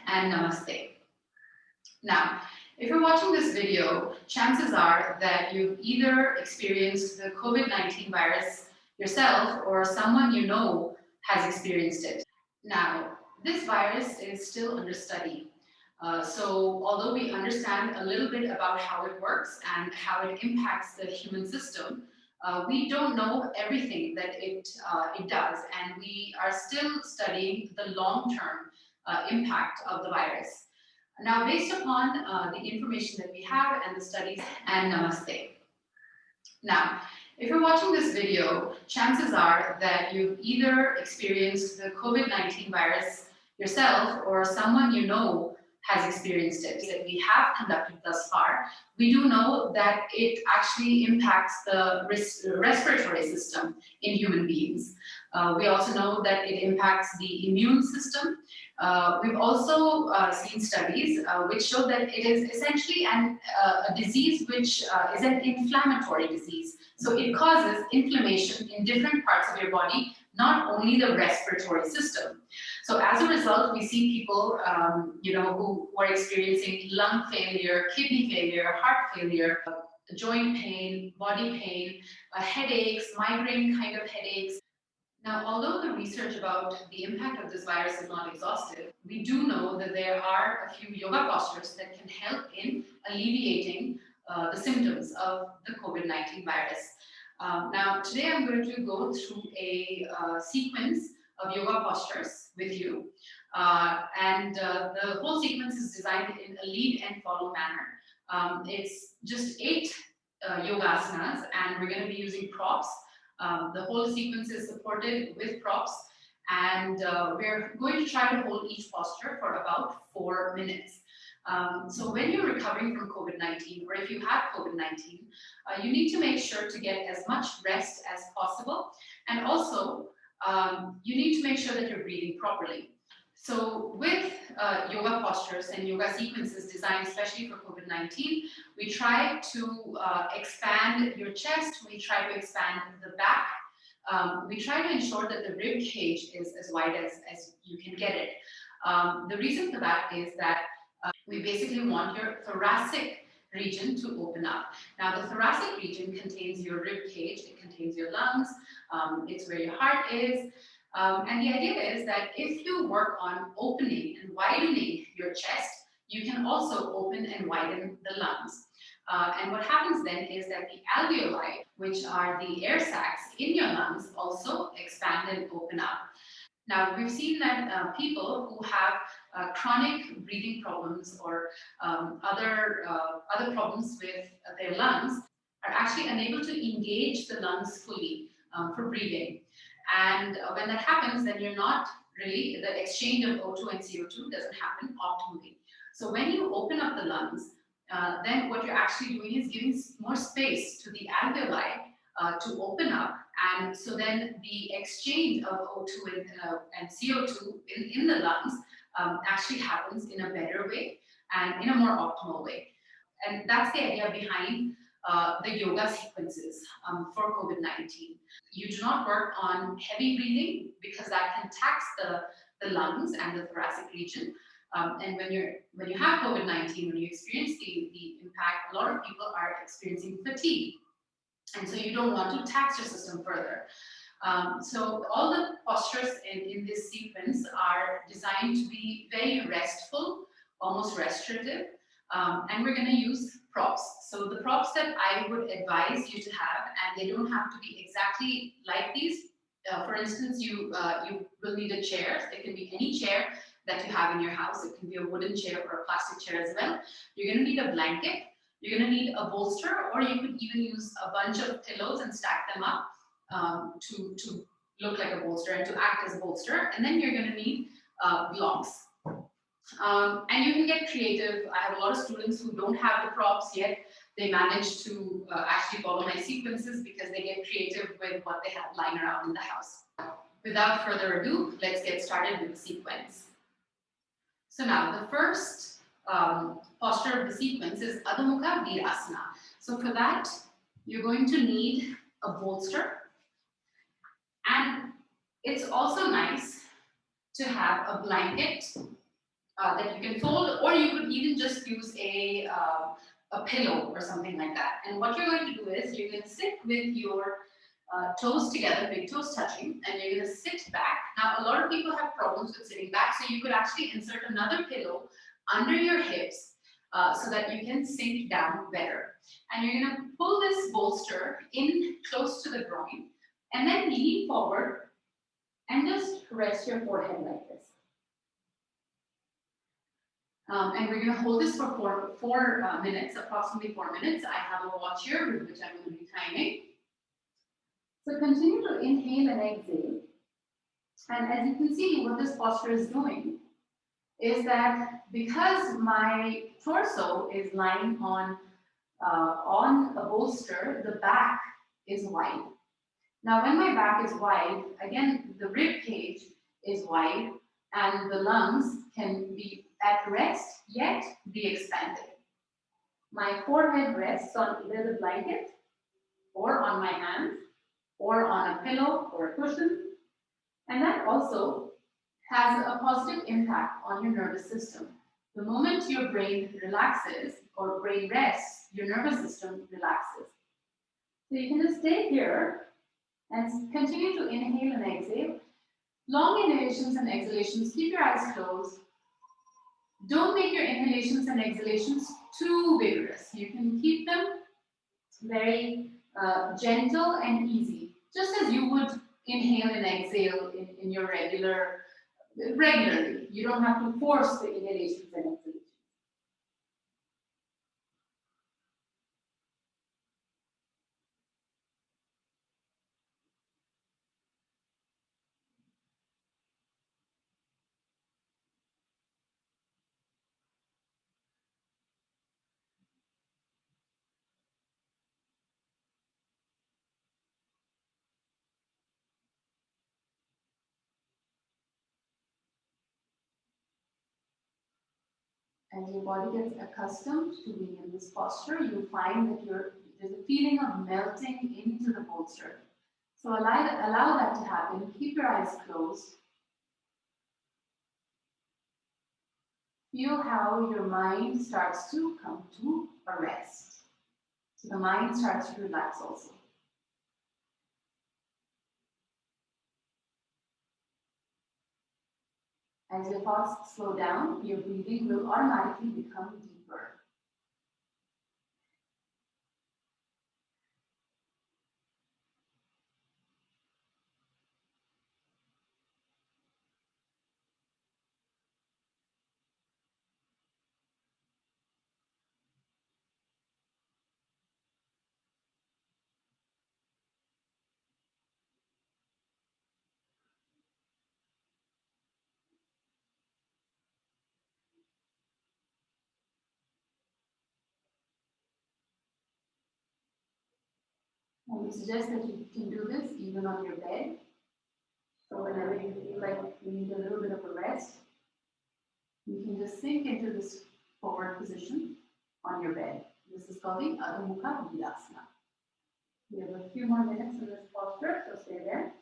and namaste. Now, if you're watching this video, chances are that you've either experienced the COVID-19 virus yourself or someone you know has experienced it. Now, this virus is still under study. So although we understand a little bit about how it works and how it impacts the human system, we don't know everything that it does, and we are still studying the long-term impact of the virus. Now, based upon the information that we have and the studies, and namaste. Now, if you're watching this video, chances are that you've either experienced the COVID-19 virus yourself or someone you know has experienced it. That we have conducted thus far, we do know that it actually impacts the respiratory system in human beings. We also know that it impacts the immune system. We've also seen studies which show that it is essentially a disease which is an inflammatory disease. So it causes inflammation in different parts of your body, not only the respiratory system. So as a result, we see people, who are experiencing lung failure, kidney failure, heart failure, joint pain, body pain, headaches, migraine kind of headaches. Now, although the research about the impact of this virus is not exhaustive, we do know that there are a few yoga postures that can help in alleviating the symptoms of the COVID-19 virus. Now, today I'm going to go through a sequence of yoga postures with you. The whole sequence is designed in a lead and follow manner. It's just 8 yoga asanas, and we're going to be using props. The whole sequence is supported with props, and we're going to try to hold each posture for about 4 minutes. So when you're recovering from COVID-19, or if you have COVID-19, you need to make sure to get as much rest as possible. And also, you need to make sure that you're breathing properly. So with yoga postures and yoga sequences designed especially for COVID-19, we try to expand your chest, we try to expand the back, we try to ensure that the rib cage is as wide as you can get it. The reason for that is that we basically want your thoracic region to open up. Now, the thoracic region contains your rib cage, it contains your lungs, it's where your heart is. And the idea is that if you work on opening and widening your chest, you can also open and widen the lungs. And what happens then is that the alveoli, which are the air sacs in your lungs, also expand and open up. Now, we've seen that people who have chronic breathing problems or other problems with their lungs are actually unable to engage the lungs fully for breathing. And when that happens, then you're not really, the exchange of O2 and CO2 doesn't happen optimally. So when you open up the lungs, then what you're actually doing is giving more space to the alveoli to open up. And so then the exchange of O2 and CO2 in the lungs actually happens in a better way and in a more optimal way. And that's the idea behind the yoga sequences for COVID-19. You do not work on heavy breathing because that can tax the lungs and the thoracic region. And when you have COVID-19, when you experience the impact, a lot of people are experiencing fatigue. And so you don't want to tax your system further. So all the postures in this sequence are designed to be very restful, almost restorative. And we're going to use props. So the props that I would advise you to have, and they don't have to be exactly like these. For instance, you will need a chair. It can be any chair that you have in your house. It can be a wooden chair or a plastic chair as well. You're going to need a blanket. You're going to need a bolster, or you could even use a bunch of pillows and stack them up to look like a bolster and to act as a bolster. And then you're going to need blocks. And you can get creative. I have a lot of students who don't have the props yet. They manage to actually follow my sequences because they get creative with what they have lying around in the house. Without further ado, let's get started with the sequence. So now the first posture of the sequence is Adho Mukha Virasana. So for that, you're going to need a bolster. And it's also nice to have a blanket that you can fold, or you could even just use a pillow or something like that. And what you're going to do is you're going to sit with your toes together, big toes touching, and you're going to sit back. Now, a lot of people have problems with sitting back, so you could actually insert another pillow under your hips so that you can sink down better. And you're going to pull this bolster in close to the groin, and then lean forward and just rest your forehead like this. And we're going to hold this for four minutes, approximately 4 minutes. I have a watch here with which I'm going to be timing. So continue to inhale and exhale. And as you can see, what this posture is doing is that because my torso is lying on a bolster, the back is wide. Now, when my back is wide, again, the rib cage is wide and the lungs can be at rest, yet be expanded. My forehead rests on either the blanket or on my hands or on a pillow or a cushion. And that also has a positive impact on your nervous system. The moment your brain relaxes or brain rests, your nervous system relaxes. So you can just stay here and continue to inhale and exhale. Long inhalations and exhalations, keep your eyes closed. Don't make your inhalations and exhalations too vigorous. You can keep them very gentle and easy, just as you would inhale and exhale in your regularly. You don't have to force the inhalations and exhalations. As your body gets accustomed to being in this posture, you'll find that there's a feeling of melting into the bolster. So allow that to happen. Keep your eyes closed. Feel how your mind starts to come to a rest. So the mind starts to relax also. As your thoughts slow down, your breathing will automatically become deeper. I would suggest that you can do this even on your bed. So whenever you feel like you need a little bit of a rest, you can just sink into this forward position on your bed. This is called the Adho Mukha Virasana. We have a few more minutes in this posture, so stay there.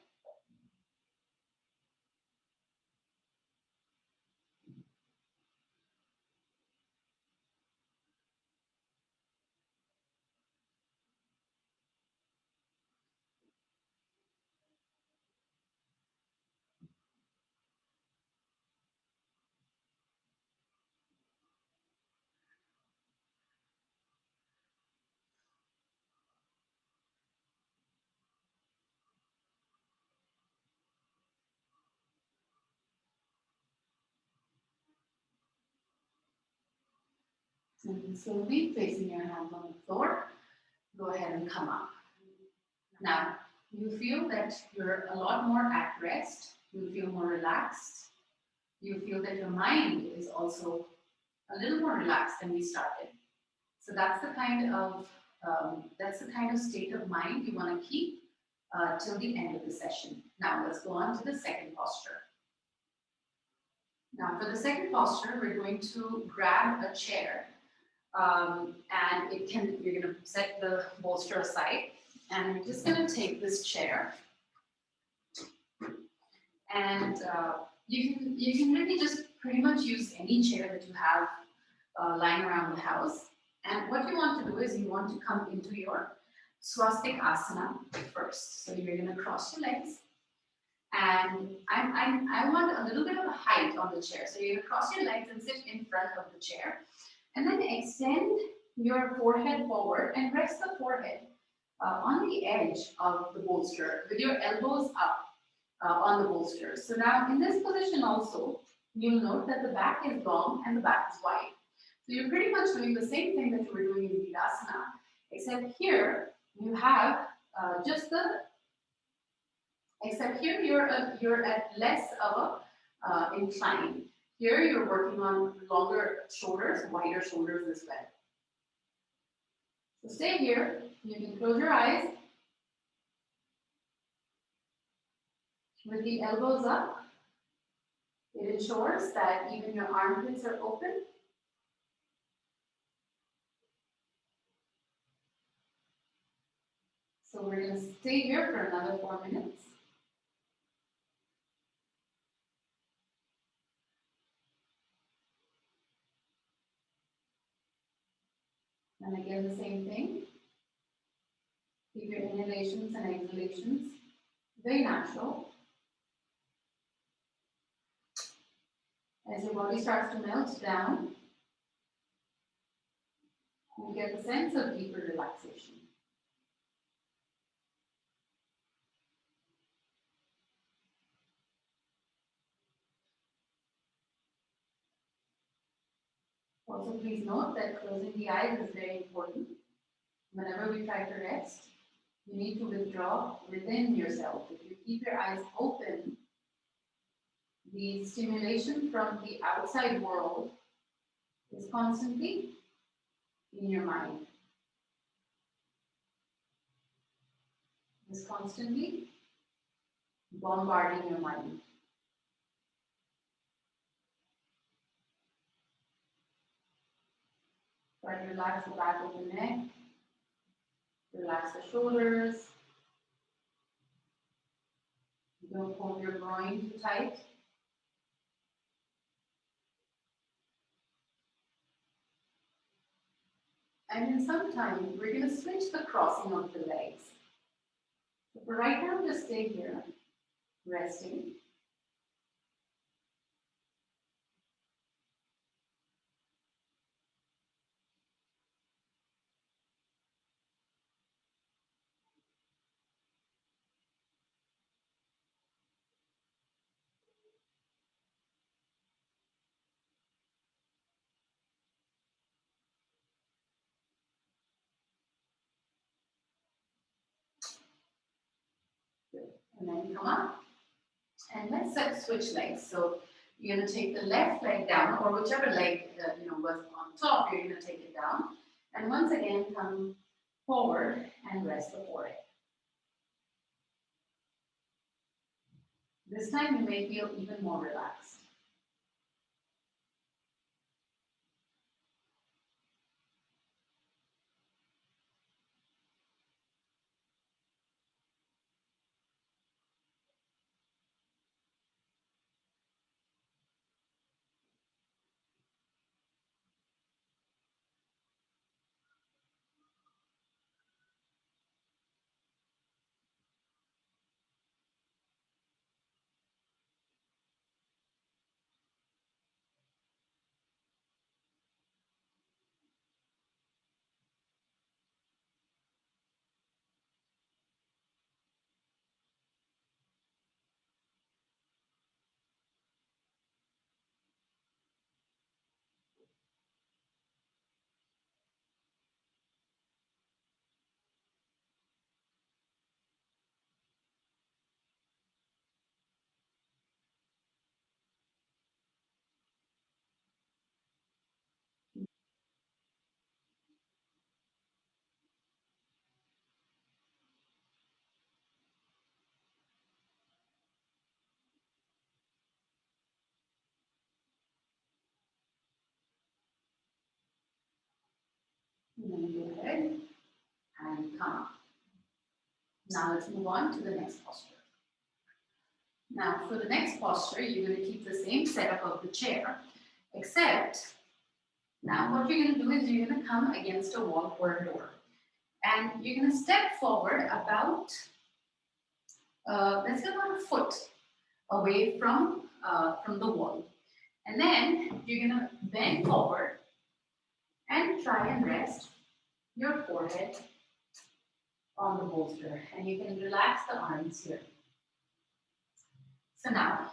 And slowly placing your hands on the floor, go ahead and come up. Now, you feel that you're a lot more at rest. You feel more relaxed. You feel that your mind is also a little more relaxed than we started. So that's the kind of state of mind you want to keep till the end of the session. Now let's go on to the second posture. Now for the second posture, we're going to grab a chair, and you're going to set the bolster aside, and we're just going to take this chair, and you can really just pretty much use any chair that you have lying around the house. And what you want to do is you want to come into your swastik asana first. So you're going to cross your legs. And I want a little bit of a height on the chair. So you're going to cross your legs and sit in front of the chair. And then extend your forehead forward and rest the forehead on the edge of the bolster with your elbows up on the bolster. So now in this position also, you'll note that the back is long and the back is wide. So you're pretty much doing the same thing that you were doing in Virasana, except here you have except here you're at less of a incline. Here you're working on longer shoulders, wider shoulders as well. So stay here. You can close your eyes with the elbows up. It ensures that even your armpits are open. So we're going to stay here for another 4 minutes. And again, the same thing. Keep your inhalations and exhalations very natural. As your body starts to melt down, you get the sense of deeper relaxation. Also, please note that closing the eyes is very important. Whenever we try to rest, you need to withdraw within yourself. If you keep your eyes open, the stimulation from the outside world is constantly in your mind. Is constantly bombarding your mind. Try to relax the back of the neck, relax the shoulders. Don't hold your groin too tight. And in some time, we're going to switch the crossing of the legs. So for right now, just stay here, resting. Good. And then come up. And let's switch legs. So you're going to take the left leg down, or whichever leg was on top, you're going to take it down. And once again, come forward and rest the forehead. This time you may feel even more relaxed. And then go ahead and come up. Now let's move on to the next posture. Now for the next posture, you're going to keep the same setup of the chair, except now what you're going to do is you're going to come against a wall or a door. And you're going to step forward about, let's say about a foot away from the wall. And then you're going to bend forward and try and rest your forehead on the bolster. And you can relax the arms here. So now,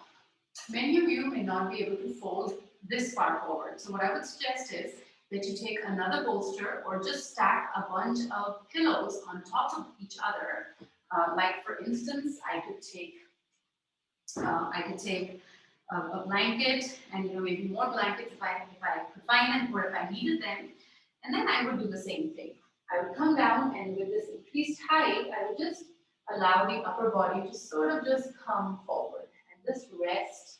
many of you may not be able to fold this far forward. So what I would suggest is that you take another bolster or just stack a bunch of pillows on top of each other. Like for instance, I could take a blanket and maybe more blankets if I could find them or if I needed them. And then I would do the same thing. I would come down and with this increased height, I would just allow the upper body to sort of just come forward and just rest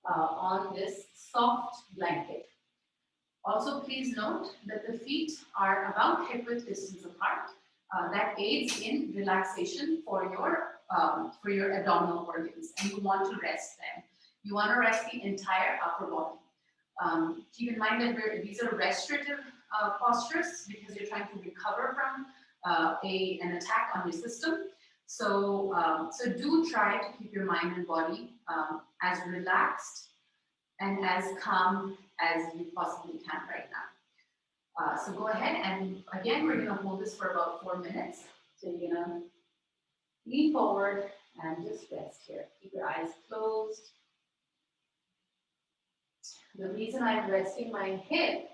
on this soft blanket. Also, please note that the feet are about hip-width distance apart. That aids in relaxation for your abdominal organs, and you want to rest them. You want to rest the entire upper body. Keep in mind that these are restorative postures because you're trying to recover from an attack on your system. So do try to keep your mind and body as relaxed and as calm as you possibly can right now. So go ahead and again, we're going to hold this for about 4 minutes. So you're going to lean forward and just rest here. Keep your eyes closed. The reason I'm resting my head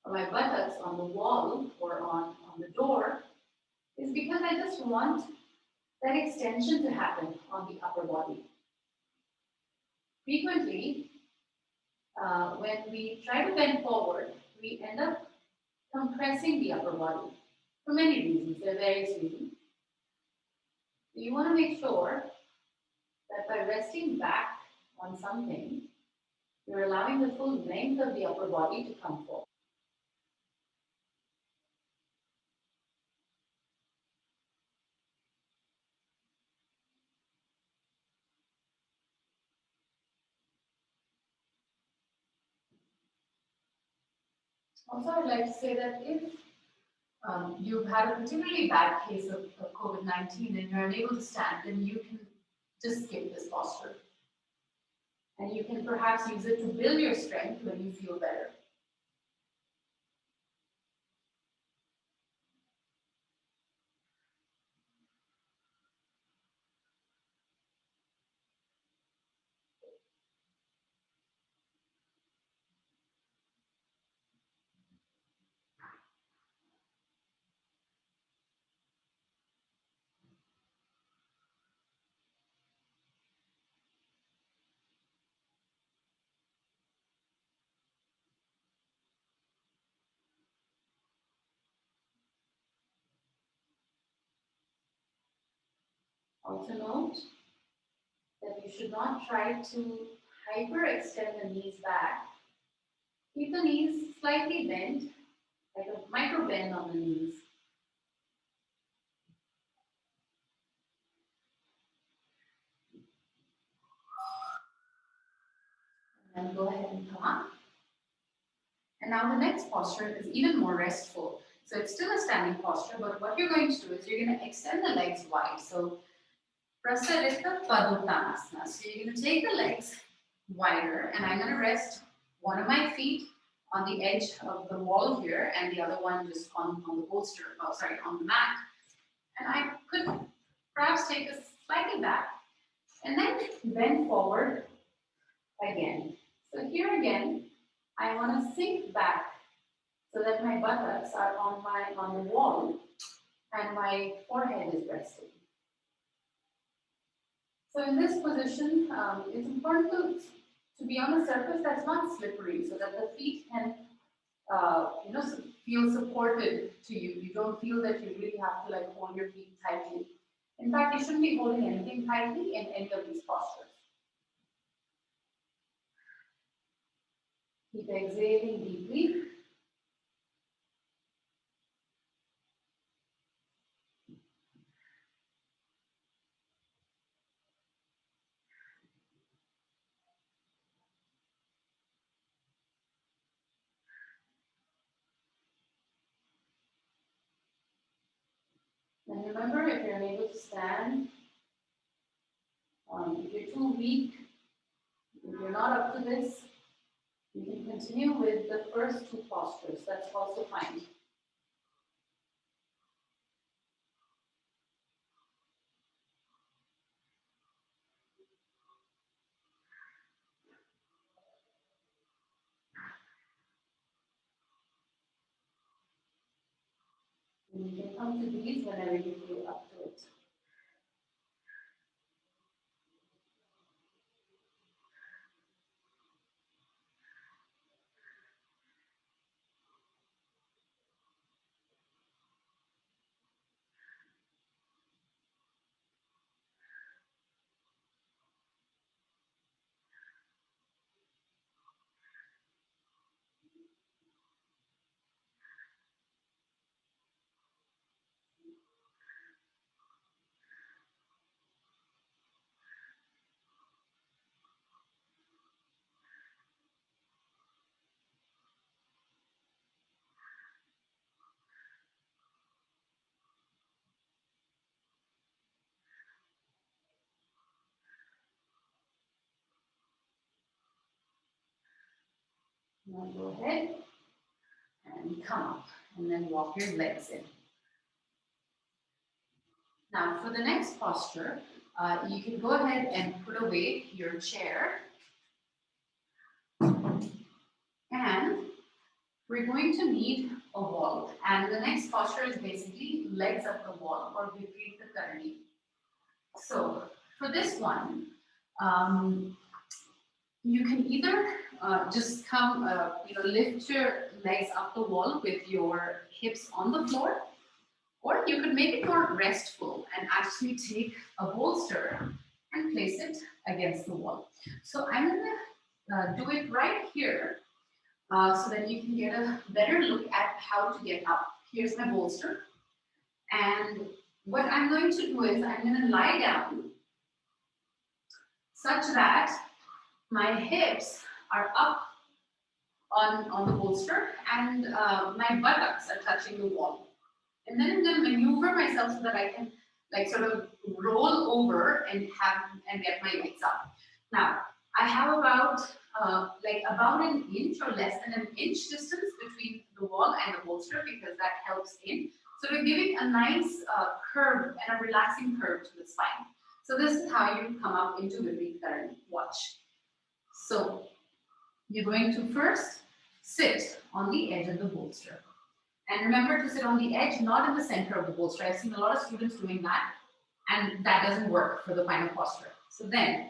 or my buttocks on the wall or on the door is because I just want that extension to happen on the upper body. Frequently, when we try to bend forward, we end up compressing the upper body for many reasons. There are various reasons. So you want to make sure that by resting back on something, you're allowing the full length of the upper body to come forward. Also, I'd like to say that if you've had a particularly bad case of COVID-19 and you're unable to stand, then you can just skip this posture. And you can perhaps use it to build your strength when you feel better. Also note that you should not try to hyperextend the knees back. Keep the knees slightly bent, like a micro bend on the knees. And then go ahead and come up. And now the next posture is even more restful. So it's still a standing posture, but what you're going to do is you're going to extend the legs wide. So Prasarita Padottanasana. So you're going to take the legs wider, and I'm going to rest one of my feet on the edge of the wall here, and the other one just on the bolster, on the mat. And I could perhaps take this slightly back, and then bend forward again. So here again, I want to sink back so that my buttocks are on the wall, and my forehead is resting. So in this position, it's important to be on a surface that's not slippery so that the feet can feel supported to you. You don't feel that you really have to hold your feet tightly. In fact, you shouldn't be holding anything tightly in any of these postures. Keep exhaling deeply. And remember, if you're unable to stand, if you're too weak, if you're not up to this, you can continue with the first two postures. That's also fine. And you can come to these whenever you feel up to it. Now go ahead and come up, and then walk your legs in. Now for the next posture, you can go ahead and put away your chair. And we're going to need a wall. And the next posture is basically legs up the wall or breathlessness. So for this one, you can either just come, lift your legs up the wall with your hips on the floor, or you could make it more restful and actually take a bolster and place it against the wall. So I'm gonna do it right here so that you can get a better look at how to get up. Here's my bolster. And what I'm going to do is I'm going to lie down such that my hips are up on the bolster and my buttocks are touching the wall. And then I'm going to maneuver myself so that I can sort of roll over and get my legs up. Now, I have about an inch or less than an inch distance between the wall and the bolster because that helps in. So we're giving a nice curve and a relaxing curve to the spine. So this is how you come up into Viparit. Watch. So you're going to first sit on the edge of the bolster. And remember to sit on the edge, not in the center of the bolster. I've seen a lot of students doing that, and that doesn't work for the final posture. So then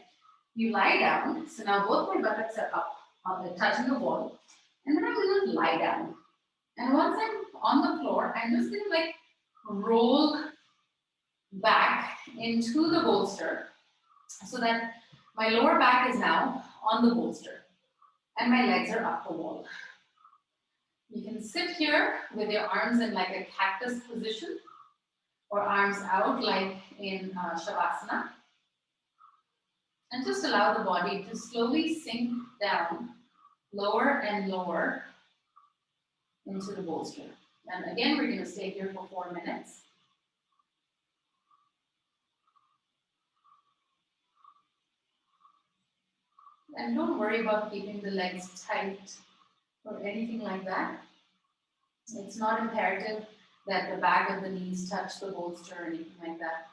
you lie down. So now both my buttocks are up, touching the wall. And then I'm going to lie down. And once I'm on the floor, I'm just going to roll back into the bolster so that my lower back is now on the bolster and my legs are up the wall. You can sit here with your arms in like a cactus position or arms out like in Shavasana. And just allow the body to slowly sink down lower and lower into the bolster. And again, we're going to stay here for 4 minutes. And don't worry about keeping the legs tight or anything like that. It's not imperative that the back of the knees touch the bolster or anything like that.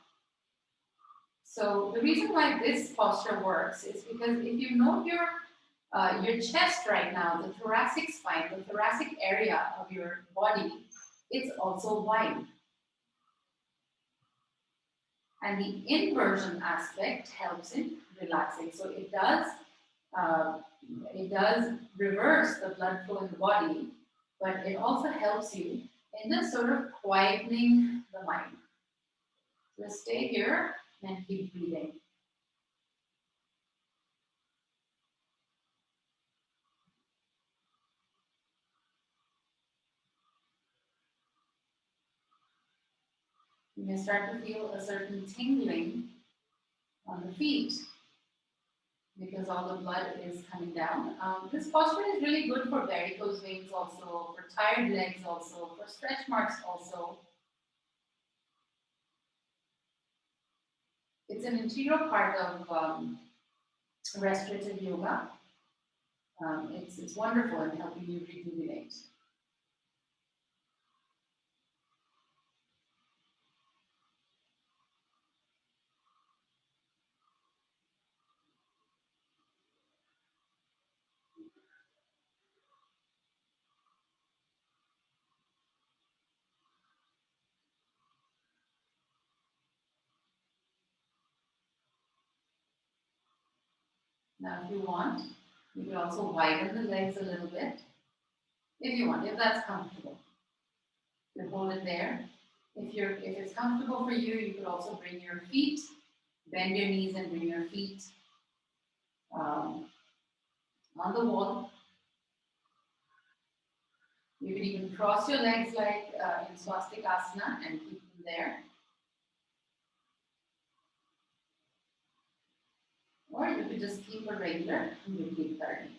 So the reason why this posture works is because if you know your chest right now, the thoracic spine, the thoracic area of your body, it's also wide. And the inversion aspect helps in relaxing. So it does reverse the blood flow in the body, but it also helps you in just sort of quietening the mind. So stay here and keep breathing. You may start to feel a certain tingling on the feet because all the blood is coming down. This posture is really good for varicose veins also, for tired legs also, for stretch marks also. It's an integral part of restorative yoga. It's wonderful in helping you rejuvenate. Now, if you want, you can also widen the legs a little bit. If you want, if that's comfortable. You hold it there. If it's comfortable for you, you could also bring your feet, bend your knees and bring your feet on the wall. You could even cross your legs like in swastikasana and keep them there. Or you could just keep a regular mudra karni.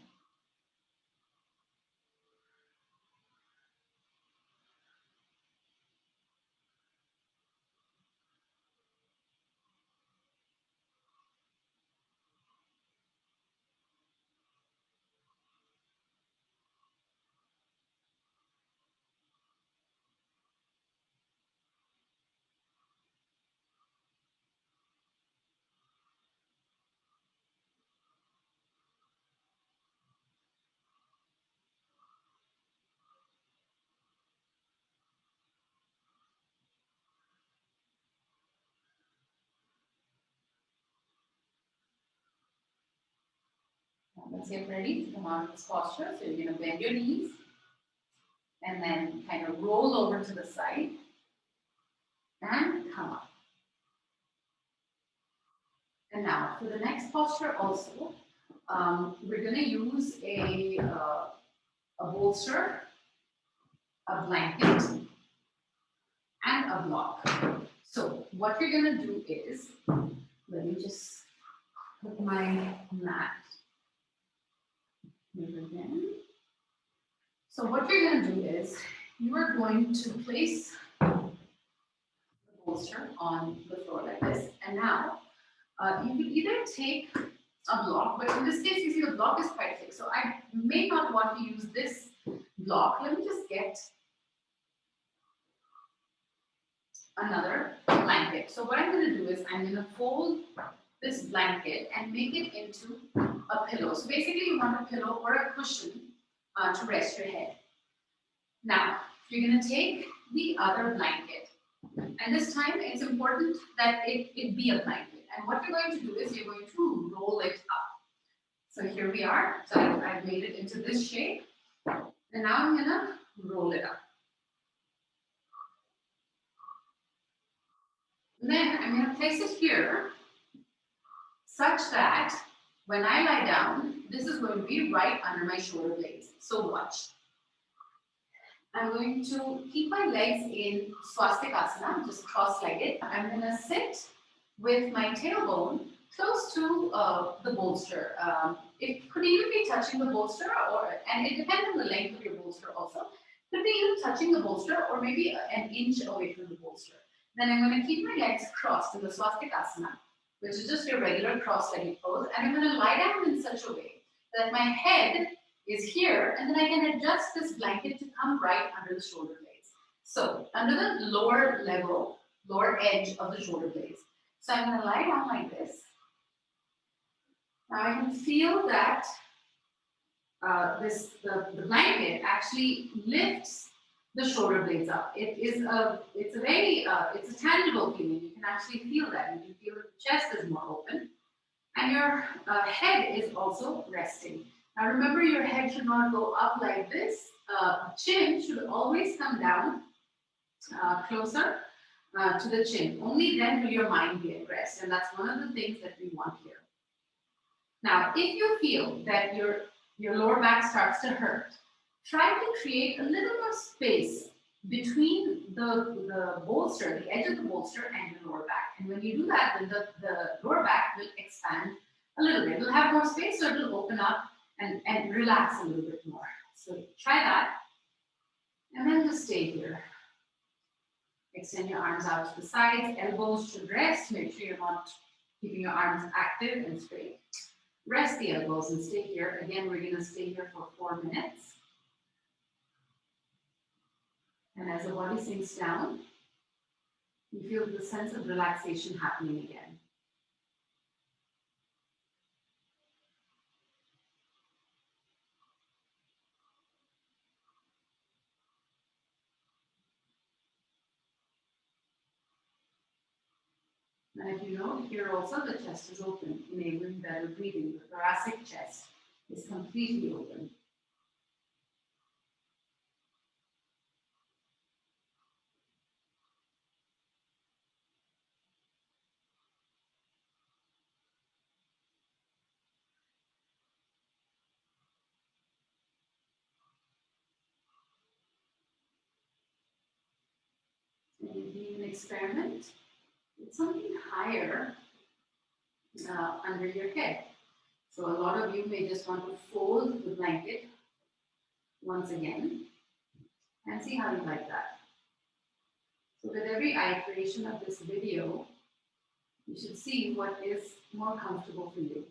Let's get ready to come out of this posture. So you're going to bend your knees and then kind of roll over to the side and come up. And now for the next posture also, we're going to use a bolster, a blanket, and a block. So what you're going to do is, let me just put my mat here again. So what you're going to do is, you are going to place the bolster on the floor like this. And now, you could either take a block, but in this case, you see the block is quite thick. So I may not want to use this block. Let me just get another blanket. So what I'm going to do is I'm going to fold this blanket and make it into a pillow. So basically you want a pillow or a cushion to rest your head. Now, you're going to take the other blanket. And this time it's important that it be a blanket. And what you're going to do is you're going to roll it up. So here we are. So I've made it into this shape. And now I'm going to roll it up. And then I'm going to place it here such that when I lie down, this is going to be right under my shoulder blades. So watch. I'm going to keep my legs in swastikasana, just cross-legged. I'm going to sit with my tailbone close to the bolster. It could even be touching the bolster, and it depends on the length of your bolster also. It could be even touching the bolster or maybe an inch away from the bolster. Then I'm going to keep my legs crossed in the swastikasana, which is just your regular cross-legged pose. And I'm going to lie down in such a way that my head is here, and then I can adjust this blanket to come right under the shoulder blades. So under the lower level, lower edge of the shoulder blades. So I'm going to lie down like this. Now I can feel that the blanket actually lifts the shoulder blades up. It's a tangible feeling. You can actually feel that. You can feel that the chest is more open, and your head is also resting. Now remember, your head should not go up like this. Chin should always come down closer to the chin. Only then will your mind be at rest, and that's one of the things that we want here. Now, if you feel that your lower back starts to hurt, try to create a little more space between the bolster, the edge of the bolster, and your lower back. And when you do that, then the lower back will expand a little bit. It'll have more space, so it'll open up and relax a little bit more. So try that. And then just stay here. Extend your arms out to the sides. Elbows should rest. Make sure you're not keeping your arms active and straight. Rest the elbows and stay here. Again, we're going to stay here for 4 minutes. And as the body sinks down, you feel the sense of relaxation happening again. And if you know, here also the chest is open, enabling better breathing. The thoracic chest is completely open. And you do an experiment with something higher under your head. So a lot of you may just want to fold the blanket once again and see how you like that. So with every iteration of this video, you should see what is more comfortable for you.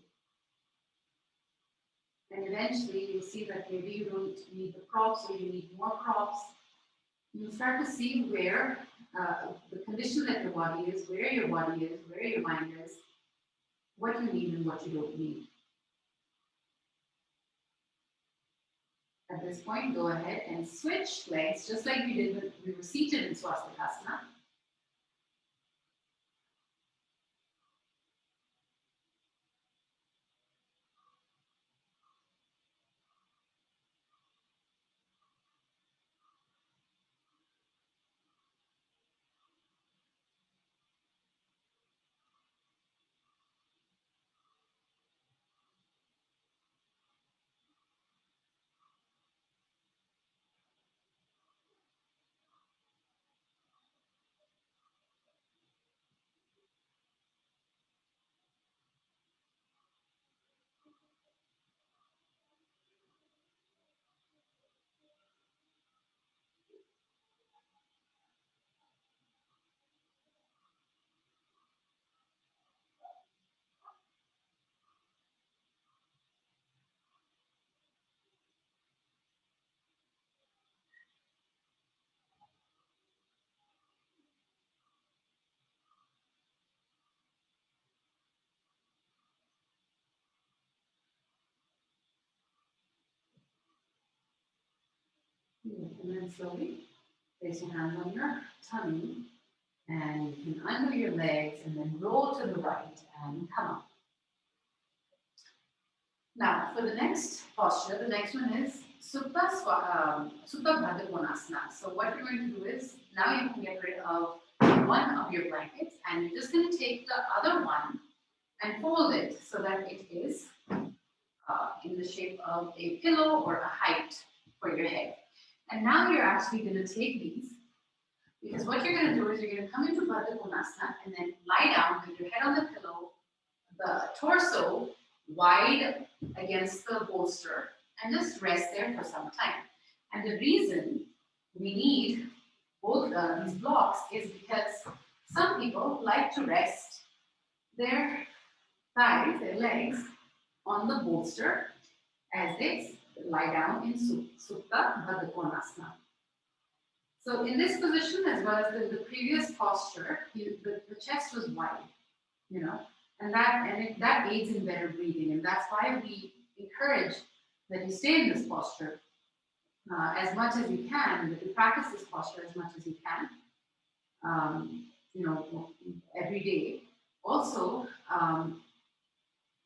And eventually you'll see that maybe you don't need the props or you need more props. You'll start to see where the condition that your body is, where your body is, where your mind is, what you need and what you don't need. At this point, go ahead and switch legs, just like we did when we were seated in swastikasana. And then slowly place your hands on your tummy and you can undo your legs and then roll to the right and come up. Now for the next posture, the next one is Supta Baddha Konasana. So what you're going to do is, now you can get rid of one of your blankets and you're just going to take the other one and fold it so that it is in the shape of a pillow or a height for your head. And now you're actually going to take these, because what you're going to do is you're going to come into Baddha Konasana and then lie down with your head on the pillow, the torso wide against the bolster, and just rest there for some time. And the reason we need both these blocks is because some people like to rest their thighs, their legs, on the bolster as they lie down in Supta Baddha Konasana. So in this position, as well as the previous posture, the chest was wide, and that aids in better breathing, and that's why we encourage that you stay in this posture as much as you can, that you practice this posture as much as you can, every day. Also,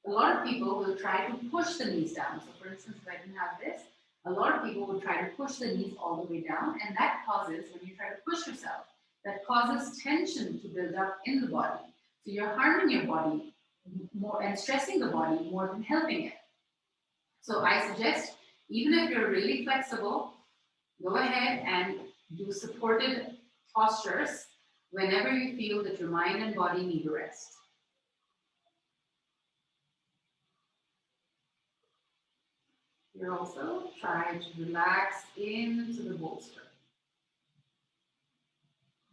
a lot of people will try to push the knees down. So for instance, if I can have this, a lot of people will try to push the knees all the way down, and that causes, when you try to push yourself, that causes tension to build up in the body. So you're harming your body more and stressing the body more than helping it. So I suggest, even if you're really flexible, go ahead and do supported postures whenever you feel that your mind and body need a rest. You also try to relax into the bolster.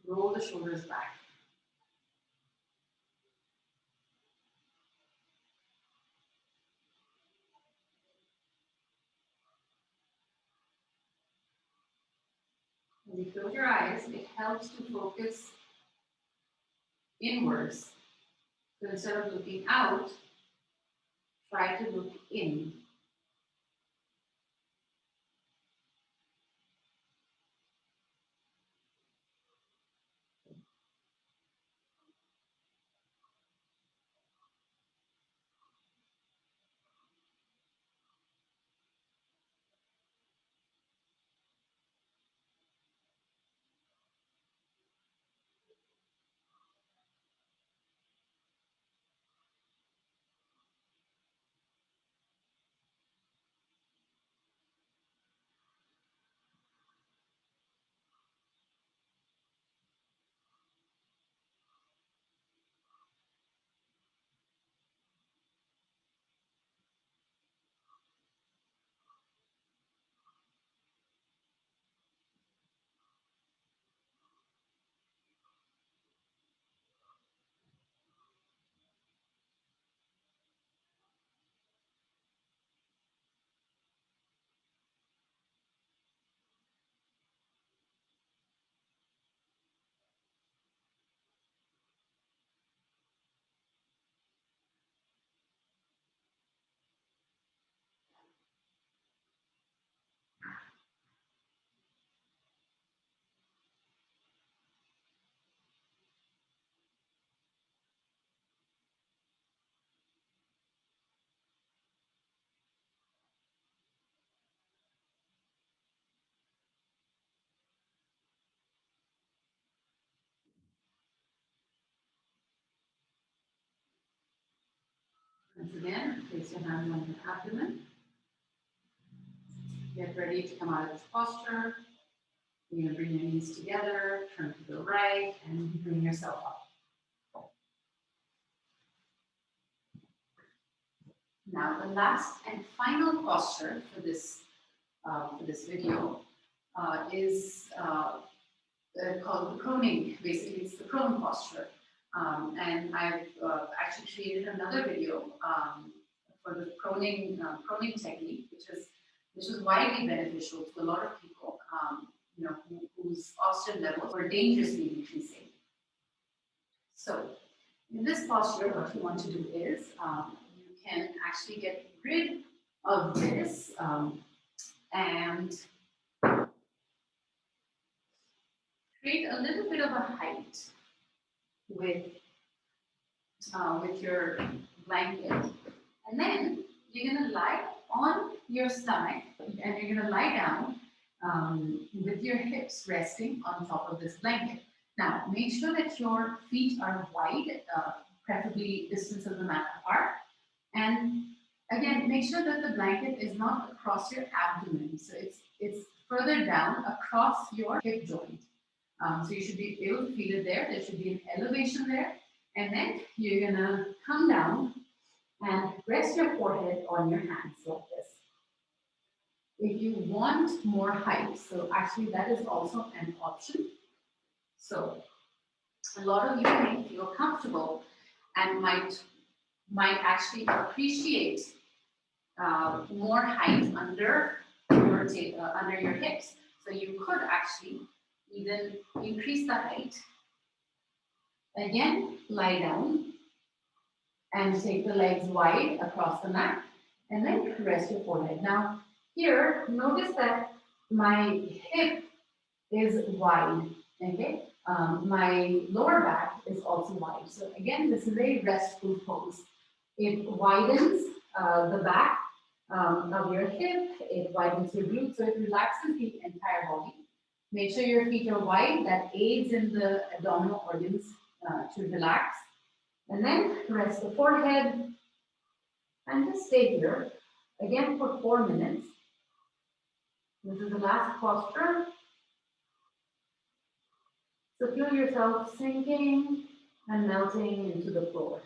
Roll the shoulders back. When you close your eyes, it helps to focus inwards. So instead of looking out, try to look in. Once again, place your hands on your abdomen. Get ready to come out of this posture. You're going to bring your knees together, turn to the right, and bring yourself up. Now, the last and final posture for this video is called the proning. Basically, it's the prone posture. And I've actually created another video for the proning technique, which is widely beneficial to a lot of people, whose oxygen levels are dangerously decreasing. So, in this posture, what you want to do is you can actually get rid of this and create a little bit of a height with your blanket, and then you're going to lie on your stomach, and you're going to lie down with your hips resting on top of this blanket. Now, make sure that your feet are wide, preferably distance of the mat apart, and again, make sure that the blanket is not across your abdomen, so it's further down across your hip joint. So you should be able to feel it there. There should be an elevation there. And then you're going to come down and rest your forehead on your hands like this. If you want more height, so actually that is also an option. So a lot of you may feel comfortable and might actually appreciate more height under your hips. So you could actually even increase the height. Again, lie down and take the legs wide across the mat, and then rest your forehead. Now, here, notice that my hip is wide, okay? My lower back is also wide. So again, this is a restful pose. It widens the back of your hip, it widens your glutes, so it relaxes the entire body. Make sure your feet are wide, that aids in the abdominal organs to relax. And then rest the forehead and just stay here again for 4 minutes. This is the last posture. So feel yourself sinking and melting into the floor.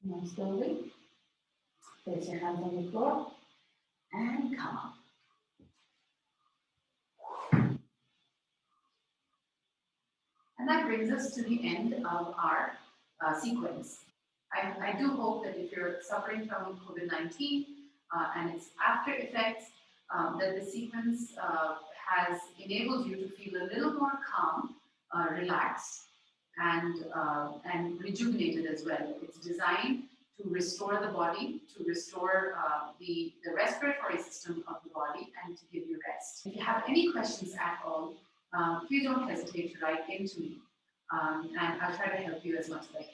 Now slowly, place your hands on the floor and come up. And that brings us to the end of our sequence. I do hope that if you're suffering from COVID-19 and its after effects, that the sequence has enabled you to feel a little more calm, relaxed, and rejuvenated as well. It's designed to restore the body, to restore the respiratory system of the body, and to give you rest. If you have any questions at all, please don't hesitate to write into me, and I'll try to help you as much as I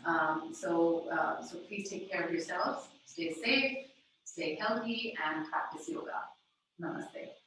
can. So please take care of yourselves, stay safe, stay healthy, and practice yoga. Namaste.